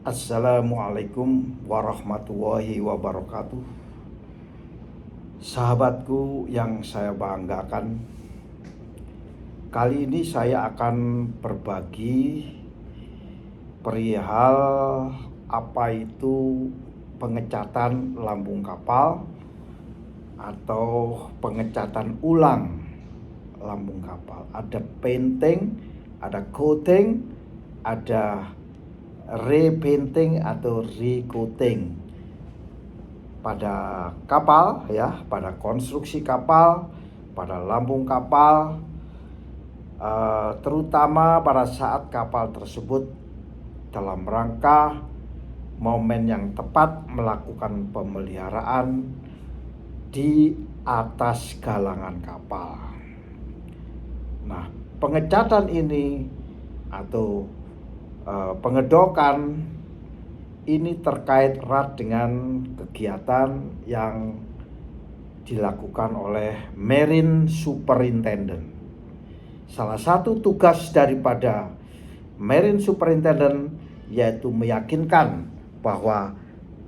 Assalamualaikum warahmatullahi wabarakatuh. Sahabatku yang saya banggakan, kali ini saya akan berbagi perihal apa itu pengecatan lambung kapal atau pengecatan ulang lambung kapal. Ada painting, ada coating, ada repainting atau recoating pada kapal, ya, pada konstruksi kapal, pada lambung kapal, terutama pada saat kapal tersebut dalam rangka momen yang tepat melakukan pemeliharaan di atas galangan kapal. Nah, pengecatan ini atau pengedokan ini terkait erat dengan kegiatan yang dilakukan oleh Marine Superintendent. Salah satu tugas daripada Marine Superintendent yaitu meyakinkan bahwa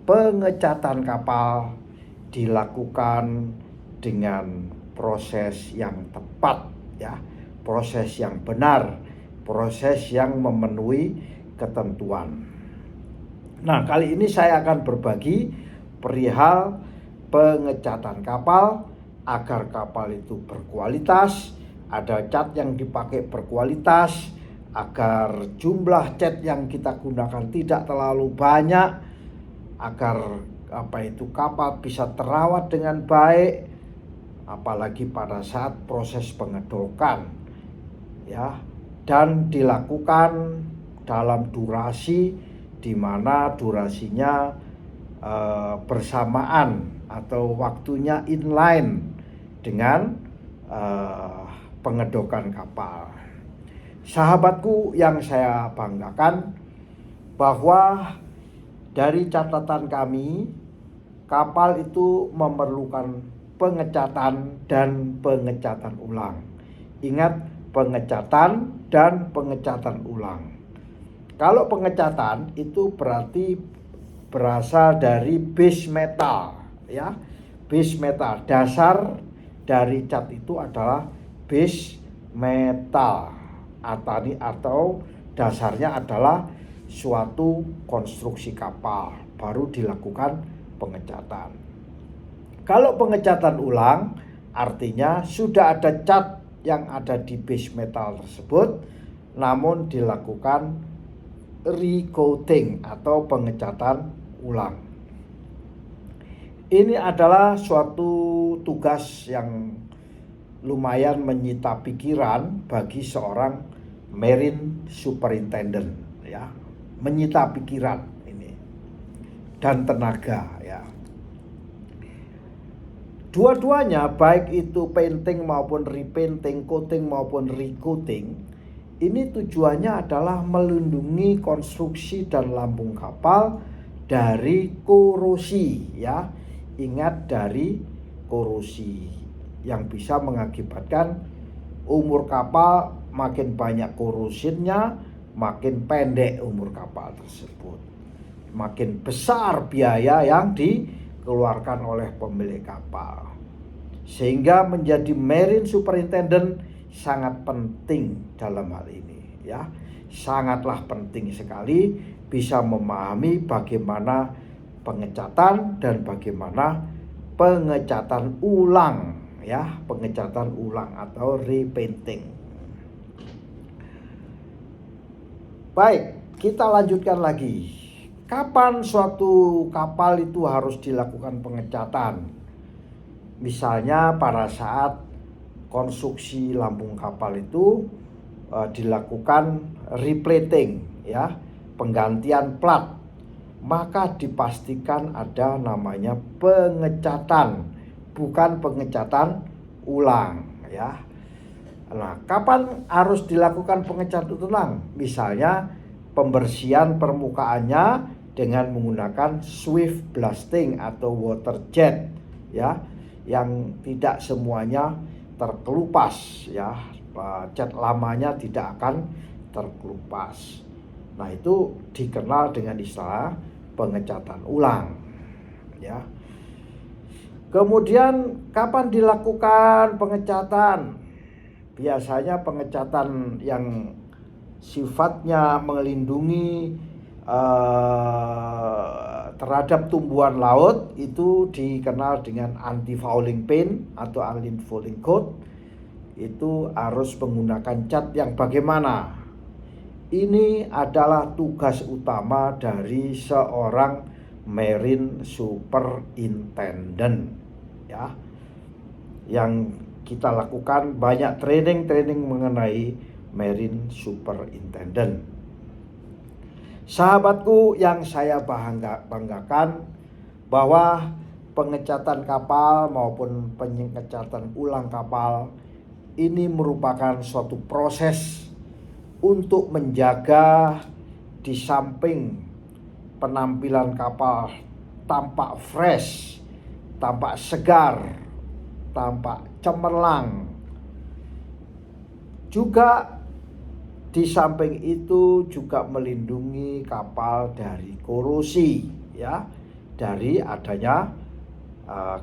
pengecatan kapal dilakukan dengan proses yang tepat, ya, proses yang benar, proses yang memenuhi ketentuan. Nah, kali ini saya akan berbagi perihal pengecatan kapal agar kapal itu berkualitas, ada cat yang dipakai berkualitas, agar jumlah cat yang kita gunakan tidak terlalu banyak, agar kapal bisa terawat dengan baik, apalagi pada saat proses pengedokan, ya, dan dilakukan dalam durasi di mana durasinya bersamaan atau waktunya inline dengan pengedokan kapal. Sahabatku yang saya banggakan, bahwa dari catatan kami, kapal itu memerlukan pengecatan dan pengecatan ulang. Ingat, pengecatan dan pengecatan ulang. Kalau pengecatan itu berarti berasal dari base metal, ya. Base metal, dasar dari cat itu adalah base metal atau dasarnya adalah suatu konstruksi kapal, baru dilakukan pengecatan. Kalau pengecatan ulang artinya sudah ada cat yang ada di base metal tersebut, namun dilakukan recoating atau pengecatan ulang. Ini adalah suatu tugas yang lumayan menyita pikiran bagi seorang Marine Superintendent, ya. Menyita pikiran ini dan tenaga, ya. Dua-duanya, baik itu painting maupun repainting, coating maupun recoating, ini tujuannya adalah melindungi konstruksi dan lambung kapal dari korosi, ya. Ingat, dari korosi yang bisa mengakibatkan umur kapal makin banyak korosinya, makin pendek umur kapal tersebut. Makin besar biaya yang dikeluarkan oleh pemilik kapal. Sehingga menjadi Marine Superintendent sangat penting dalam hal ini, ya. Sangatlah penting sekali bisa memahami bagaimana pengecatan dan bagaimana pengecatan ulang, ya, pengecatan ulang atau repainting. Baik, kita lanjutkan lagi. Kapan suatu kapal itu harus dilakukan pengecatan? Misalnya pada saat konstruksi lambung kapal itu dilakukan replating, ya, penggantian plat, maka dipastikan ada namanya pengecatan, bukan pengecatan ulang, ya. Nah, kapan harus dilakukan pengecatan ulang? Misalnya pembersihan permukaannya dengan menggunakan swift blasting atau water jet, ya, yang tidak semuanya terkelupas, ya. Cat lamanya tidak akan terkelupas. Nah, itu dikenal dengan istilah pengecatan ulang, ya. Kemudian kapan dilakukan pengecatan? Biasanya pengecatan yang sifatnya melindungi terhadap tumbuhan laut itu dikenal dengan anti-fouling paint atau anti-fouling coat. Itu harus menggunakan cat yang bagaimana? Ini adalah tugas utama dari seorang marine superintendent, ya. Yang kita lakukan banyak training mengenai marine superintendent. Sahabatku yang saya banggakan, bahwa pengecatan kapal maupun pengecatan ulang kapal ini merupakan suatu proses untuk menjaga, di samping penampilan kapal tampak fresh, tampak segar, tampak cemerlang, juga di samping itu juga melindungi kapal dari korosi, ya, dari adanya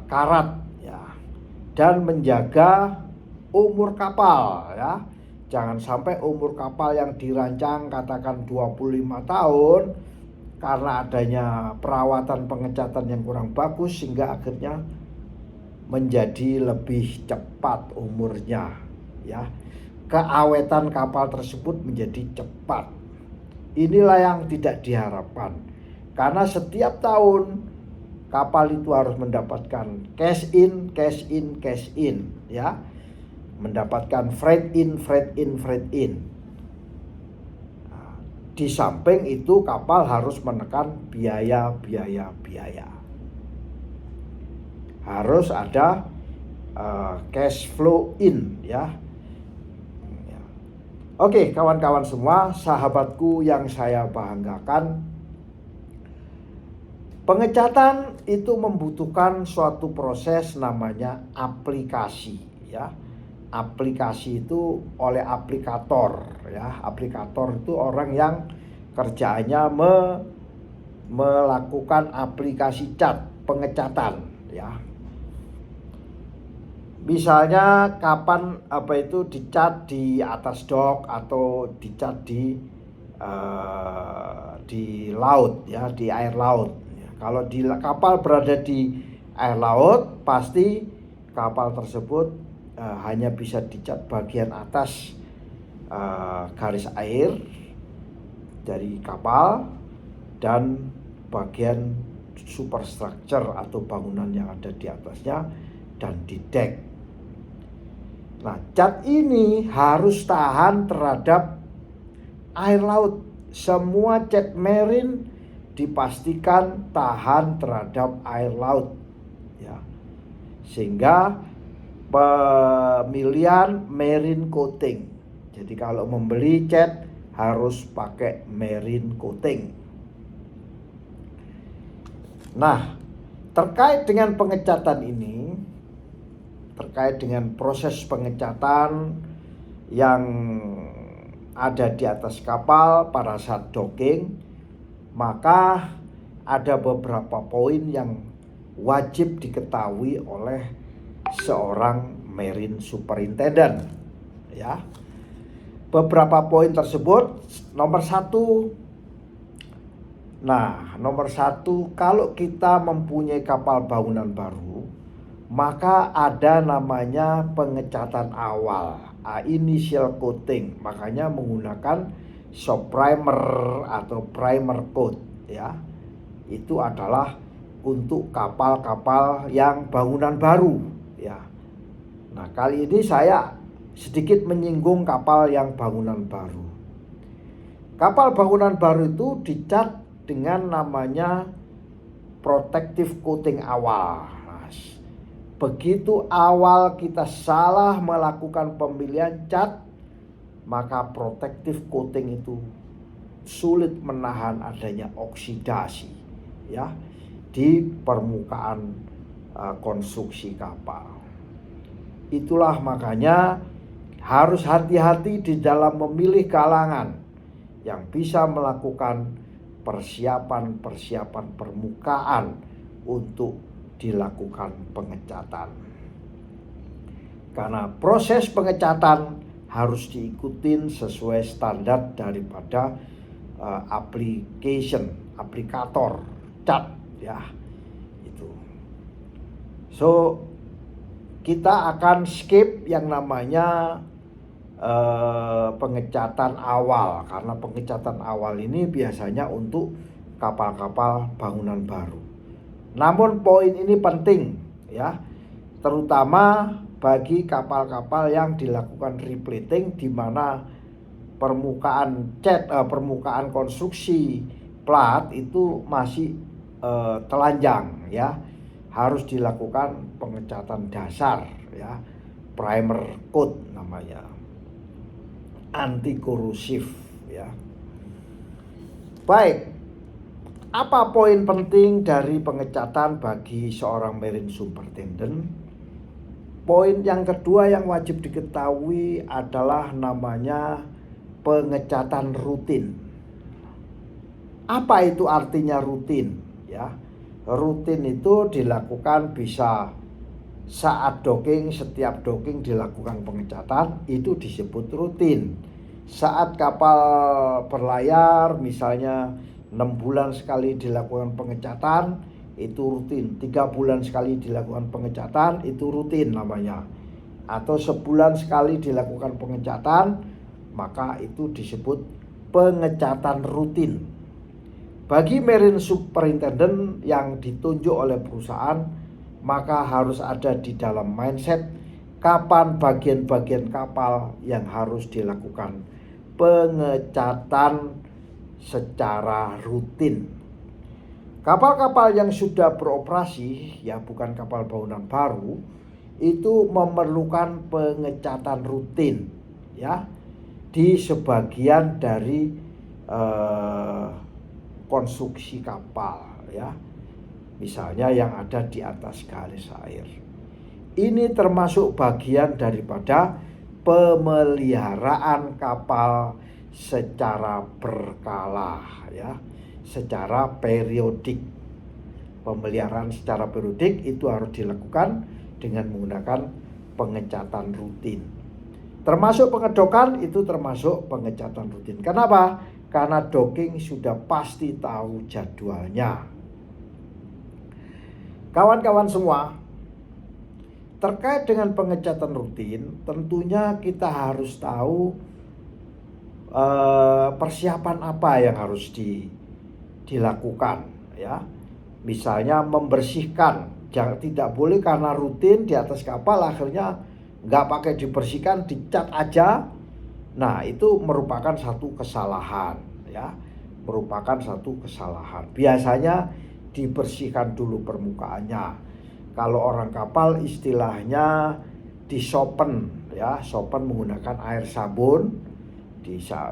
karat, ya, dan menjaga umur kapal, ya. Jangan sampai umur kapal yang dirancang katakan 25 tahun karena adanya perawatan pengecatan yang kurang bagus sehingga akhirnya menjadi lebih cepat umurnya, ya. Keawetan kapal tersebut menjadi cepat. Inilah yang tidak diharapkan. Karena setiap tahun kapal itu harus mendapatkan cash in, ya. Mendapatkan freight in. Nah, di samping itu kapal harus menekan biaya. Harus ada cash flow in, ya. Oke, kawan-kawan semua, sahabatku yang saya banggakan, pengecatan itu membutuhkan suatu proses namanya aplikasi, ya. Aplikasi itu oleh aplikator, ya. Aplikator itu orang yang kerjaannya melakukan aplikasi cat, pengecatan, ya. Misalnya kapan dicat di atas dok atau dicat di laut, ya, di air laut. Ya, kalau di kapal berada di air laut, pasti kapal tersebut hanya bisa dicat bagian atas garis air dari kapal dan bagian superstructure atau bangunan yang ada di atasnya dan di dek. Nah, cat ini harus tahan terhadap air laut. Semua cat marine dipastikan tahan terhadap air laut, ya. Sehingga pemilihan marine coating. Jadi kalau membeli cat harus pakai marine coating. Nah, terkait dengan pengecatan ini, terkait dengan proses pengecatan yang ada di atas kapal pada saat docking, maka ada beberapa poin yang wajib diketahui oleh seorang marine superintendent, ya. Beberapa poin tersebut, nomor satu, kalau kita mempunyai kapal bangunan baru, maka ada namanya pengecatan awal, initial coating. Makanya menggunakan soft primer atau primer coat, ya. Itu adalah untuk kapal-kapal yang bangunan baru, ya. Nah, kali ini saya sedikit menyinggung kapal yang bangunan baru. Kapal bangunan baru itu dicat dengan namanya protective coating awal. Begitu awal kita salah melakukan pemilihan cat, maka protective coating itu sulit menahan adanya oksidasi, ya, di permukaan konstruksi kapal. Itulah makanya harus hati-hati di dalam memilih galangan. yang bisa melakukan persiapan permukaan untuk dilakukan pengecatan. Karena proses pengecatan harus diikutin sesuai standar daripada aplikator cat ya itu. So kita akan skip yang namanya pengecatan awal, karena pengecatan awal ini biasanya untuk kapal-kapal bangunan baru. Namun poin ini penting ya, terutama bagi kapal-kapal yang dilakukan replating, di mana permukaan permukaan konstruksi plat itu masih telanjang ya, harus dilakukan pengecatan dasar ya, primer coat namanya, anti korosif ya. Baik, apa poin penting dari pengecatan bagi seorang marine superintendent? Poin yang kedua yang wajib diketahui adalah namanya pengecatan rutin. Apa itu artinya rutin ya? Rutin itu dilakukan bisa saat docking, setiap docking dilakukan pengecatan, itu disebut rutin. Saat kapal berlayar misalnya 6 bulan sekali dilakukan pengecatan, itu rutin. 3 bulan sekali dilakukan pengecatan, itu rutin namanya. Atau sebulan sekali dilakukan pengecatan, maka itu disebut pengecatan rutin. Bagi marine superintendent yang ditunjuk oleh perusahaan, maka harus ada di dalam mindset kapan bagian-bagian kapal yang harus dilakukan pengecatan secara rutin. Kapal-kapal yang sudah beroperasi, ya bukan kapal bangunan baru, itu memerlukan pengecatan rutin ya di sebagian dari konstruksi kapal ya. Misalnya yang ada di atas garis air. Ini termasuk bagian daripada pemeliharaan kapal secara berkala ya, secara periodik. Pemeliharaan secara periodik itu harus dilakukan dengan menggunakan pengecatan rutin. Termasuk pengedokan itu termasuk pengecatan rutin. Kenapa? Karena docking sudah pasti tahu jadwalnya. Kawan-kawan semua, terkait dengan pengecatan rutin, tentunya kita harus tahu persiapan apa yang harus dilakukan ya. Misalnya membersihkan, tidak boleh karena rutin di atas kapal akhirnya nggak pakai dibersihkan, dicat aja. Nah itu merupakan satu kesalahan ya, merupakan satu kesalahan. Biasanya dibersihkan dulu permukaannya. Kalau orang kapal istilahnya disopen ya, sopen menggunakan air sabun,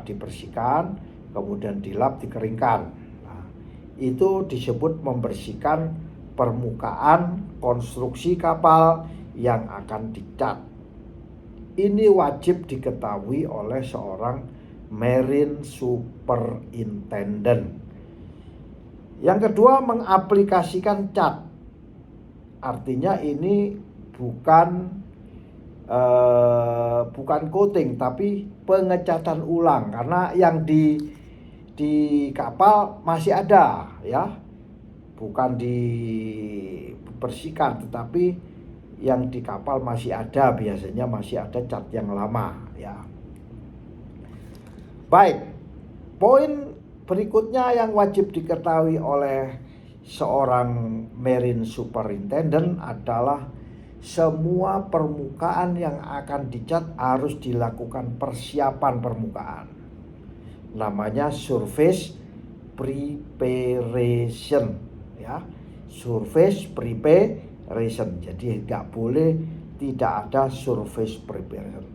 dibersihkan, kemudian dilap, dikeringkan. Nah, itu disebut membersihkan permukaan konstruksi kapal yang akan dicat. Ini wajib diketahui oleh seorang marine superintendent. Yang kedua, mengaplikasikan cat. Artinya ini bukan coating tapi pengecatan ulang, karena yang di kapal masih ada ya. Bukan dibersihkan tetapi yang di kapal masih ada, biasanya masih ada cat yang lama ya. Baik, poin berikutnya yang wajib diketahui oleh seorang marine superintendent adalah semua permukaan yang akan dicat harus dilakukan persiapan permukaan. Namanya surface preparation ya. Surface preparation. Jadi nggak boleh tidak ada surface preparation.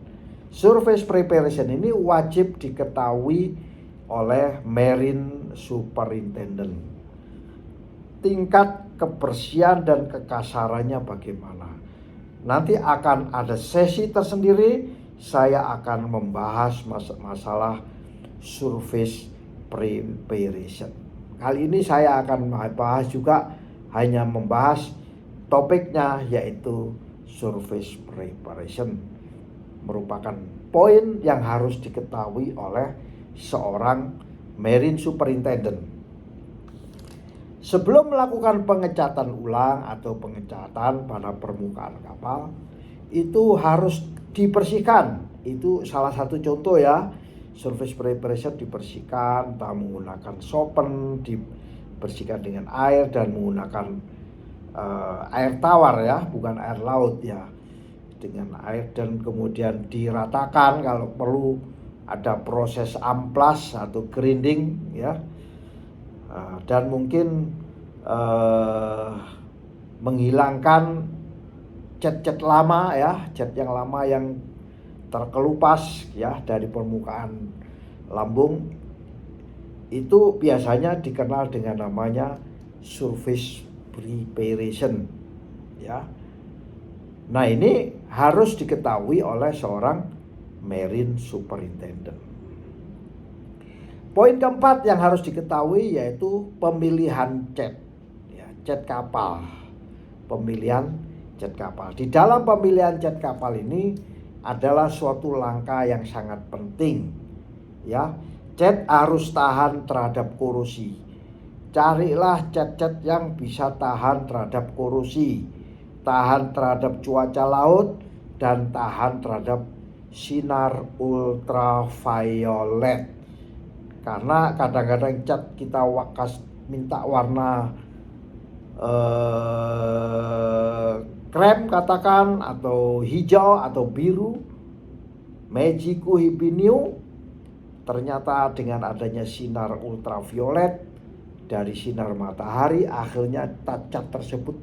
Surface preparation ini wajib diketahui oleh marine superintendent. Tingkat kebersihan dan kekasarannya bagaimana? Nanti akan ada sesi tersendiri, saya akan membahas masalah surface preparation. Kali ini saya akan bahas juga hanya membahas topiknya, yaitu surface preparation, merupakan poin yang harus diketahui oleh seorang marine superintendent. Sebelum melakukan pengecatan ulang atau pengecatan pada permukaan kapal, itu harus dibersihkan. Itu salah satu contoh ya. Surface preparation dibersihkan, entah menggunakan sopen, dibersihkan dengan air dan menggunakan air tawar ya, bukan air laut ya, dengan air, dan kemudian diratakan. Kalau perlu ada proses amplas atau grinding ya, dan mungkin menghilangkan cat-cat lama ya, cat yang lama yang terkelupas ya dari permukaan lambung. Itu biasanya dikenal dengan namanya surface preparation ya. Nah, ini harus diketahui oleh seorang marine superintendent. Poin keempat yang harus diketahui yaitu pemilihan cat ya, cat kapal. Pemilihan cat kapal. Di dalam pemilihan cat kapal ini adalah suatu langkah yang sangat penting ya. Cat harus tahan terhadap korosi. Carilah cat-cat yang bisa tahan terhadap korosi, tahan terhadap cuaca laut, dan tahan terhadap sinar ultraviolet. Karena kadang-kadang cat kita minta warna krem katakan, atau hijau atau biru, Magico Hibiniu, ternyata dengan adanya sinar ultraviolet dari sinar matahari, akhirnya cat tersebut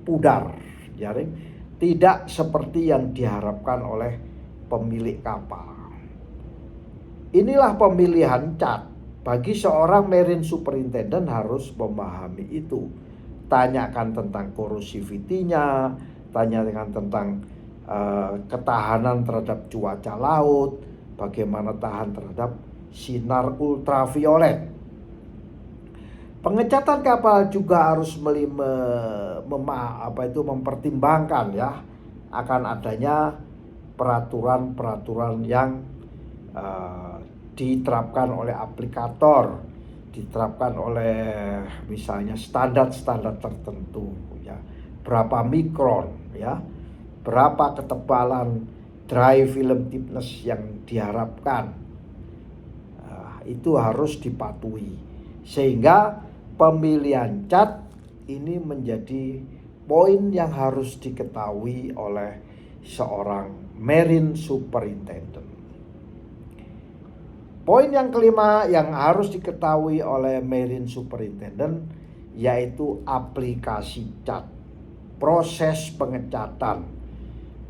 pudar. Jadi tidak seperti yang diharapkan oleh pemilik kapal. Inilah pemilihan cat. Bagi seorang marine superintendent harus memahami itu. Tanyakan tentang corrosivity-nya, tanyakan tentang ketahanan terhadap cuaca laut, bagaimana tahan terhadap sinar ultraviolet. Pengecatan kapal juga harus mempertimbangkan ya akan adanya peraturan-peraturan yang diterapkan oleh aplikator, diterapkan oleh misalnya standar-standar tertentu ya, berapa mikron ya, berapa ketebalan dry film thickness yang diharapkan. Itu harus dipatuhi sehingga pemilihan cat ini menjadi poin yang harus diketahui oleh seorang marine superintendent. Poin yang kelima yang harus diketahui oleh marine superintendent yaitu aplikasi cat, proses pengecatan.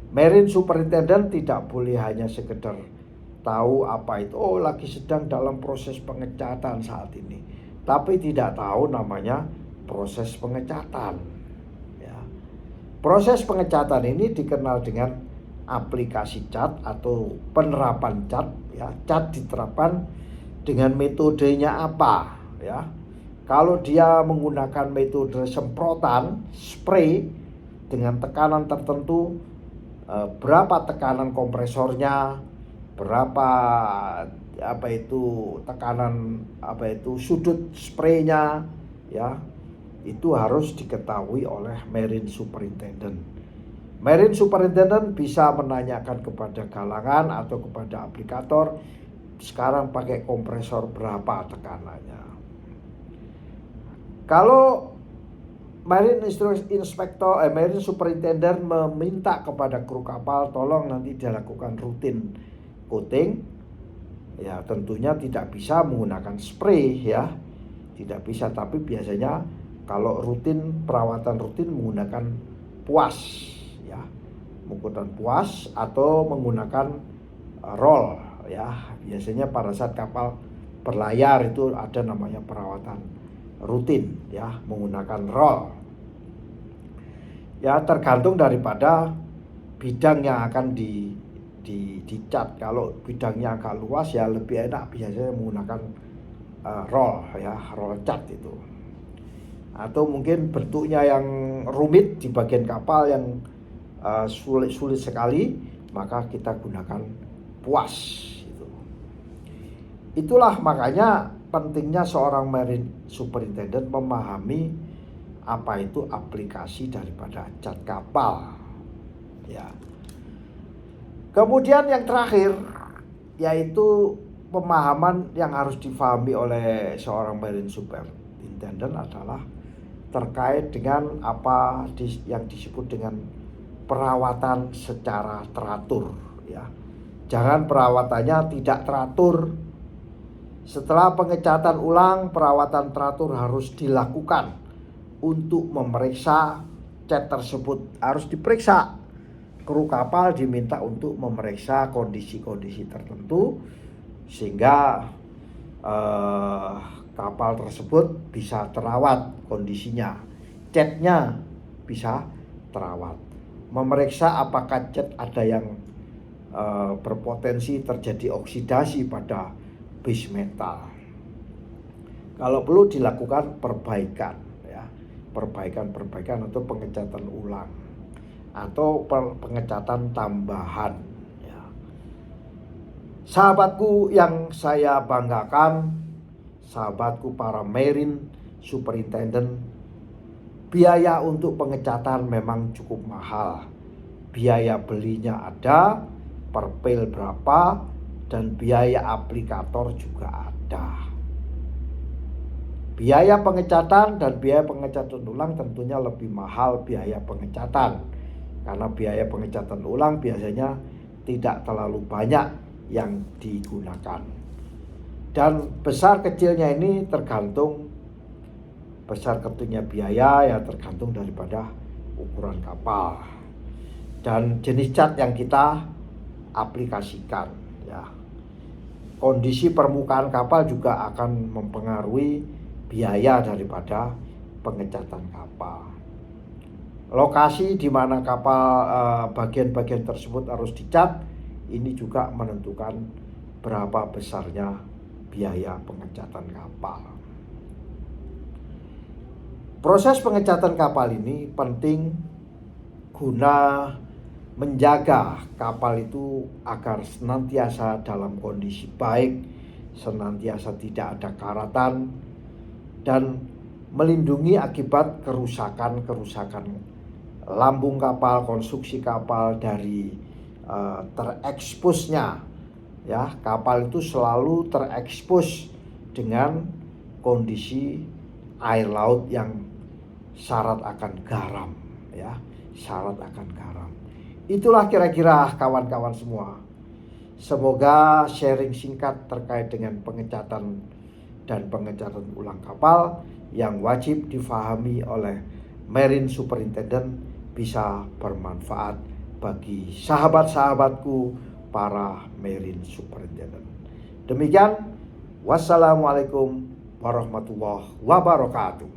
Marine superintendent tidak boleh hanya sekedar tahu apa itu, oh lagi sedang dalam proses pengecatan saat ini, tapi tidak tahu namanya proses pengecatan ya. Proses pengecatan ini dikenal dengan aplikasi cat atau penerapan cat ya. Cat diterapkan dengan metodenya apa ya. Kalau dia menggunakan metode semprotan, spray dengan tekanan tertentu, berapa tekanan kompresornya, berapa tekanan sudut spraynya ya, itu harus diketahui oleh marine superintendent. Marine superintendent bisa menanyakan kepada galangan atau kepada aplikator, sekarang pakai kompresor berapa tekanannya. Kalau marine superintendent meminta kepada kru kapal, tolong nanti dilakukan rutin coating, ya tentunya tidak bisa menggunakan spray ya, tidak bisa. Tapi biasanya kalau perawatan rutin menggunakan puas ya, menggunakan puas atau menggunakan roll ya. Biasanya pada saat kapal berlayar itu ada namanya perawatan rutin ya, menggunakan roll ya, tergantung daripada bidang yang akan dicat. Kalau bidangnya agak luas ya lebih enak biasanya menggunakan roll cat itu. Atau mungkin bentuknya yang rumit di bagian kapal yang sulit sekali, maka kita gunakan puas itu. Itulah makanya pentingnya seorang marine superintendent memahami apa itu aplikasi daripada cat kapal ya. Kemudian yang terakhir yaitu pemahaman yang harus difahami oleh seorang marine superintendent adalah terkait dengan apa yang disebut dengan perawatan secara teratur ya. Jangan perawatannya tidak teratur. Setelah pengecatan ulang, perawatan teratur harus dilakukan untuk memeriksa cat tersebut. Harus diperiksa. Kru kapal diminta untuk memeriksa kondisi-kondisi tertentu sehingga kapal tersebut bisa terawat kondisinya, catnya bisa terawat. Memeriksa apakah cat ada yang berpotensi terjadi oksidasi pada base metal. Kalau perlu dilakukan perbaikan ya, perbaikan atau pengecatan ulang atau pengecatan tambahan ya. Sahabatku yang saya banggakan, sahabatku para marine superintendent, biaya untuk pengecatan memang cukup mahal. Biaya belinya ada, per pel berapa, dan biaya aplikator juga ada. Biaya pengecatan dan biaya pengecatan ulang tentunya lebih mahal biaya pengecatan. Karena biaya pengecatan ulang biasanya tidak terlalu banyak yang digunakan. Dan besar kecilnya ini tergantung, besar kecilnya biaya ya tergantung daripada ukuran kapal dan jenis cat yang kita aplikasikan ya. Kondisi permukaan kapal juga akan mempengaruhi biaya daripada pengecatan kapal. Lokasi di mana kapal bagian-bagian tersebut harus dicat ini juga menentukan berapa besarnya biaya pengecatan kapal. Proses pengecatan kapal ini penting guna menjaga kapal itu agar senantiasa dalam kondisi baik, senantiasa tidak ada karatan, dan melindungi akibat kerusakan lambung kapal, konstruksi kapal dari tereksposnya ya. Kapal itu selalu terekspos dengan kondisi air laut yang syarat akan garam ya, syarat akan garam. Itulah kira-kira kawan-kawan semua. Semoga sharing singkat terkait dengan pengecatan dan pengecatan ulang kapal yang wajib difahami oleh marine superintendent bisa bermanfaat bagi sahabat-sahabatku para marine superintendent. Demikian, wassalamualaikum warahmatullahi wabarakatuh.